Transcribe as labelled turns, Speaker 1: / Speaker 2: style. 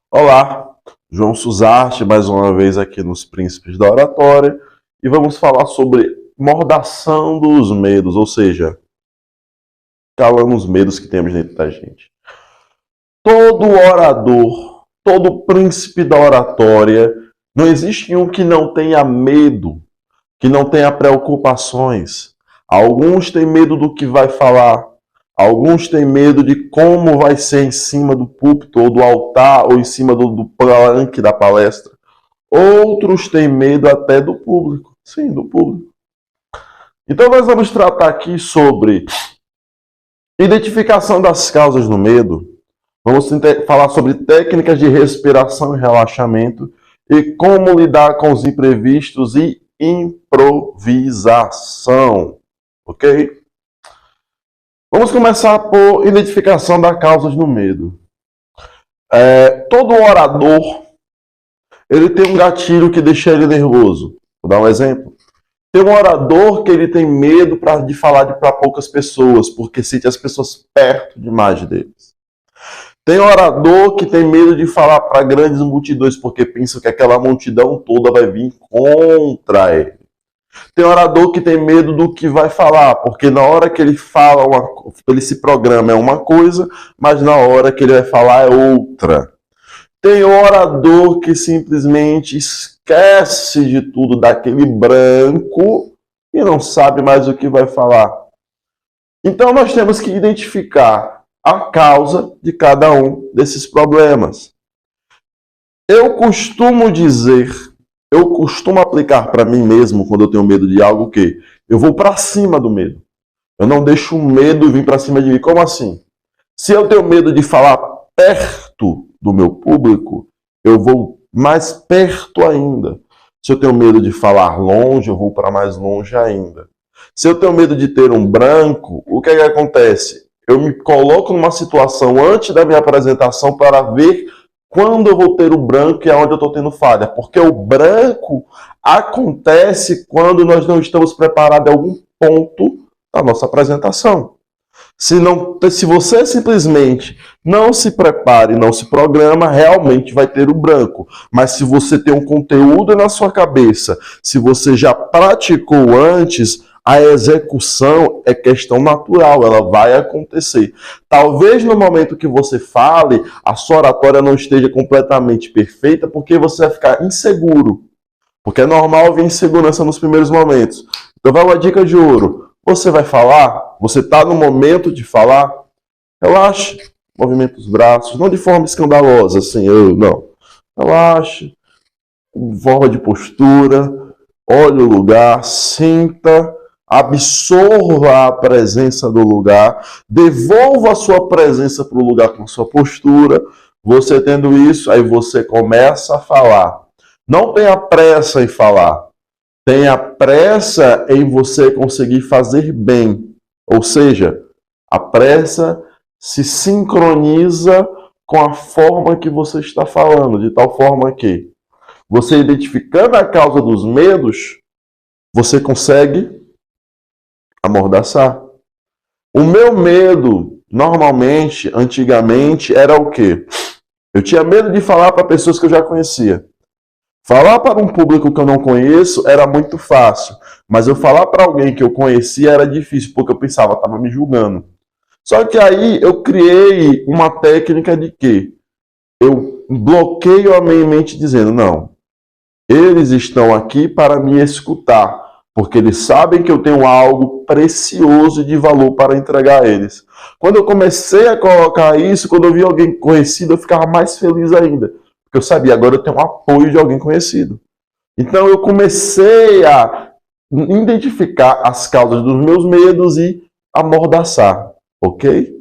Speaker 1: Olá, João Suzarte, mais uma vez aqui nos Príncipes da Oratória, e vamos falar sobre mordação dos medos, ou seja, calando os medos que temos dentro da gente. Todo orador, todo príncipe da oratória, não existe um que não tenha medo, que não tenha preocupações. Alguns têm medo do que vai falar, alguns têm medo de como vai ser em cima do púlpito, ou do altar, ou em cima do palanque da palestra. Outros têm medo até do público. Sim, do público. Então nós vamos tratar aqui sobre identificação das causas do medo. Vamos falar sobre técnicas de respiração e relaxamento e como lidar com os imprevistos e improvisação. Ok? Vamos começar por identificação das causas do medo. Todo orador, ele tem um gatilho que deixa ele nervoso. Vou dar um exemplo. Tem um orador que ele tem medo de falar para poucas pessoas, porque sente as pessoas perto demais deles. Tem orador que tem medo de falar para grandes multidões, porque pensa que aquela multidão toda vai vir contra ele. Tem orador que tem medo do que vai falar, porque na hora que ele fala, ele se programa é uma coisa, mas na hora que ele vai falar é outra. Tem orador que simplesmente esquece de tudo, daquele branco, e não sabe mais o que vai falar. Então nós temos que identificar a causa de cada um desses problemas. Eu costumo aplicar para mim mesmo, quando eu tenho medo de algo, que eu vou para cima do medo. Eu não deixo o medo vir para cima de mim. Como assim? Se eu tenho medo de falar perto do meu público, eu vou mais perto ainda. Se eu tenho medo de falar longe, eu vou para mais longe ainda. Se eu tenho medo de ter um branco, o que acontece? Eu me coloco numa situação antes da minha apresentação para ver quando eu vou ter o branco e aonde eu estou tendo falha. Porque o branco acontece quando nós não estamos preparados em algum ponto da nossa apresentação. Se você simplesmente não se prepara e não se programa, realmente vai ter o branco. Mas se você tem um conteúdo na sua cabeça, se você já praticou antes, a execução é questão natural, ela vai acontecer. Talvez no momento que você fale, a sua oratória não esteja completamente perfeita, porque você vai ficar inseguro. Porque é normal vir insegurança nos primeiros momentos. Então vai uma dica de ouro. Você vai falar? Você está no momento de falar? Relaxe. Movimenta os braços, não de forma escandalosa, assim, não. Relaxe. Forma de postura. Olhe o lugar, sinta. Absorva a presença do lugar, devolva a sua presença para o lugar com a sua postura. Você tendo isso, aí você começa a falar. Não tenha pressa em falar. Tenha pressa em você conseguir fazer bem. Ou seja, a pressa se sincroniza com a forma que você está falando, de tal forma que você identificando a causa dos medos, você consegue amordaçar. O meu medo, normalmente, antigamente, era o quê? Eu tinha medo de falar para pessoas que eu já conhecia. Falar para um público que eu não conheço era muito fácil, mas eu falar para alguém que eu conhecia era difícil, porque eu pensava, estava me julgando. Só que aí eu criei uma técnica de que eu bloqueio a minha mente dizendo, não, eles estão aqui para me escutar, porque eles sabem que eu tenho algo precioso e de valor para entregar a eles. Quando eu comecei a colocar isso, quando eu vi alguém conhecido, eu ficava mais feliz ainda. Porque eu sabia, agora eu tenho o apoio de alguém conhecido. Então eu comecei a identificar as causas dos meus medos e amordaçar, ok?